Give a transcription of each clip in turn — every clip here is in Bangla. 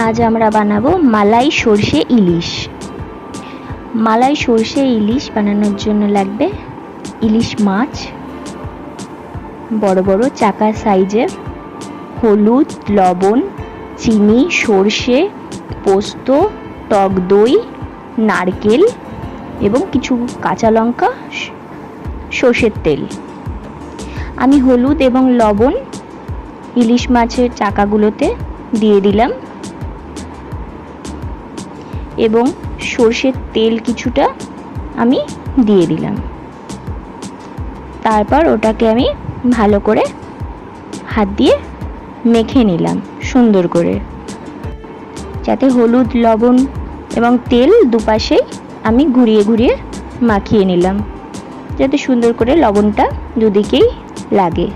আজ আমরা বানাবো মালাই সর্ষে ইলিশ। মালাই সর্ষে ইলিশ বানানোর জন্য লাগবে ইলিশ মাছ, বড় বড় চাকা সাইজের, হলুদ, লবণ, চিনি, সর্ষে, পোস্ত, টক দই, নারকেল এবং কিছু কাঁচা লঙ্কা, সর্ষের তেল। আমি হলুদ এবং লবণ ইলিশ মাছের চাকাগুলোতে দিয়ে দিলাম এবং সর্ষের তেল কিছুটা আমি দিয়ে দিলাম। তারপর ওটাকে আমি ভালো করে হাত দিয়ে মেখে নিলাম সুন্দর করে, যাতে হলুদ, লবণ এবং তেল দুপাশেই আমি ঘুরিয়ে ঘুরিয়ে মাখিয়ে নিলাম, যাতে সুন্দর করে লবণটা দুদিকেই লাগে।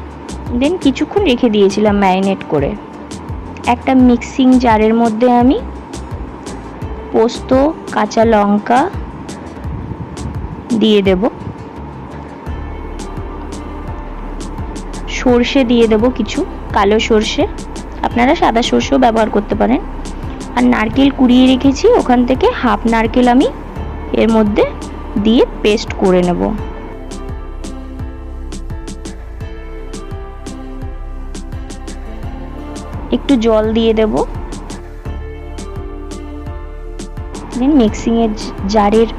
দেন কিছুক্ষণ রেখে দিয়েছিলাম ম্যারিনেট করে। একটা মিক্সিং জারের মধ্যে আমি পোস্ত, কাঁচা লঙ্কা দিয়ে দেব, সর্ষে দিয়ে দেব কিছু, কালো সর্ষে, আপনারা সাদা সর্ষেও ব্যবহার করতে পারেন। আর নারকেল কুড়িয়ে রেখেছি, ওখান থেকে হাফ নারকেল আমি এর মধ্যে দিয়ে পেস্ট করে নেব। একটু জল দিয়ে দেব। দেন মিক্সিংয়ের জারের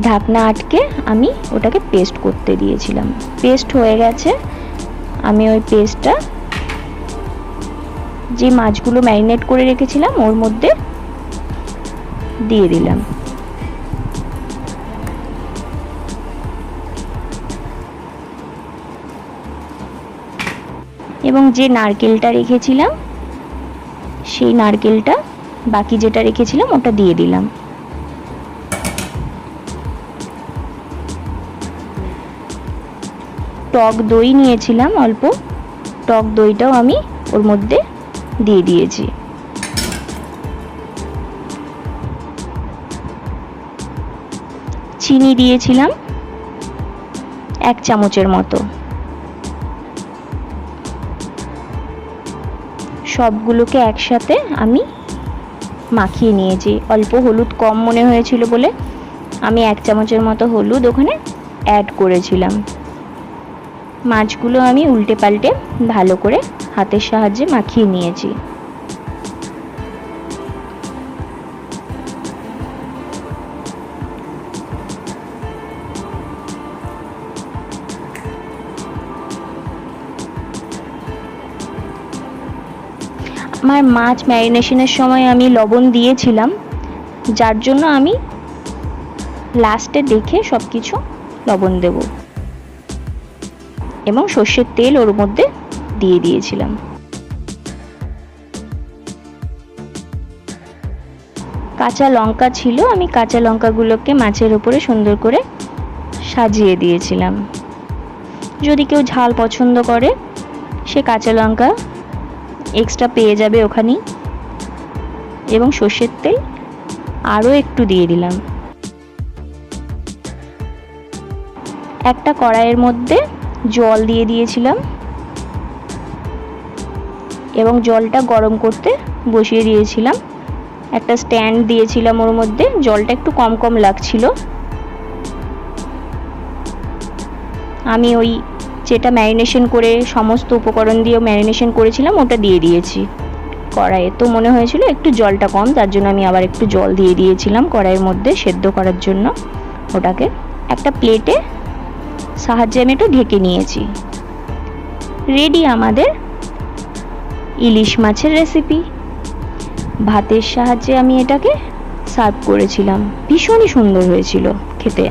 ঢাকনা আটকে আমি ওটাকে পেস্ট করতে দিয়েছিলাম। পেস্ট হয়ে গেছে। আমি ওই পেস্টটা যে মাছগুলো ম্যারিনেট করে রেখেছিলাম ওর মধ্যে দিয়ে দিলাম। এবং যে নারকেলটা রেখেছিলাম সেই নারকেলটা, বাকি যেটা রেখেছিলাম ওটা দিয়ে দিলাম। টক দই নিয়েছিলাম অল্প, টক দইটাও আমি ওর মধ্যে দিয়ে দিয়েছি। চিনি দিয়েছিলাম 1 চামচের মতো। সবগুলোকে একসাথে আমি মাখিয়ে নিয়েছি। অল্প হলুদ কম মনে হয়েছিল বলে আমি 1 চামচের মতো হলুদ ওখানে অ্যাড করেছিলাম। মাছগুলো আমি উল্টে পাল্টে ভালো করে হাতের সাহায্যে মাখিয়ে নিয়েছি। আমার মাছ ম্যারিনেশনের সময় আমি লবণ দিয়েছিলাম, যার জন্য আমি লাস্টে দেখে সব কিছু লবণ দেব এবং সর্ষের তেল ওর মধ্যে দিয়ে দিয়েছিলাম। কাঁচা লঙ্কা ছিল, আমি কাঁচা লঙ্কাগুলোকে মাছের উপরে সুন্দর করে সাজিয়ে দিয়েছিলাম। যদি কেউ ঝাল পছন্দ করে সে কাঁচা লঙ্কা এক্সট্রা পেয়ে যাবে ওখানেই। এবং সর্ষের তেল আরও একটু দিয়ে দিলাম। একটা কড়াইয়ের মধ্যে জল দিয়ে দিয়েছিলাম এবং জলটা গরম করতে বসিয়ে দিয়েছিলাম। একটা স্ট্যান্ড দিয়েছিলাম ওর মধ্যে, জলটা একটু কম কম লাগছিল। আমি ওই যেটা ম্যারিনেশন করে সমস্ত উপকরণ দিয়ে ম্যারিনেশন করেছিলাম ওটা দিয়ে দিয়েছি কড়াইয়ে। তো মনে হয়েছিল একটু জলটা কম, তার জন্য আমি আবার একটু জল দিয়ে দিয়েছিলাম কড়াইয়ের মধ্যে সেদ্ধ করার জন্য। ওটাকে একটা প্লেটে সাহায্যে আমি একটু ঢেকে নিয়েছি। রেডি আমাদের ইলিশ মাছের রেসিপি। ভাতের সাহায্যে আমি এটাকে সার্ভ করেছিলাম। ভীষণই সুন্দর হয়েছিল খেতে।